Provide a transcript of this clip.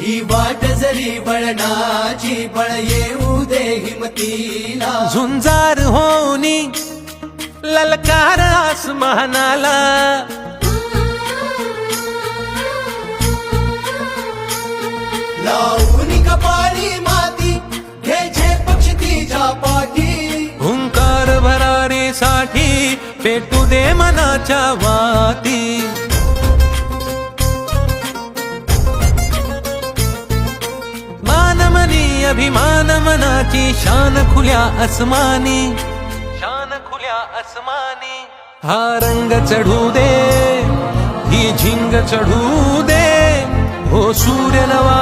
ही वाट जरी बळणाची बळ येऊ दे हिमतीला झुंजार होनी ललकार आसमानाला लावून कपाळी माती घे पक्ष तिच्या पाठी हुंकार भरारीसाठी पेटू दे मनाच्या वाती मानमनी अभिमान मनाची शान खुल्या आसमानी शान खुल्या आसमानी हा रंग चढू दे ही झिंग चढू दे हो सूर्य नवा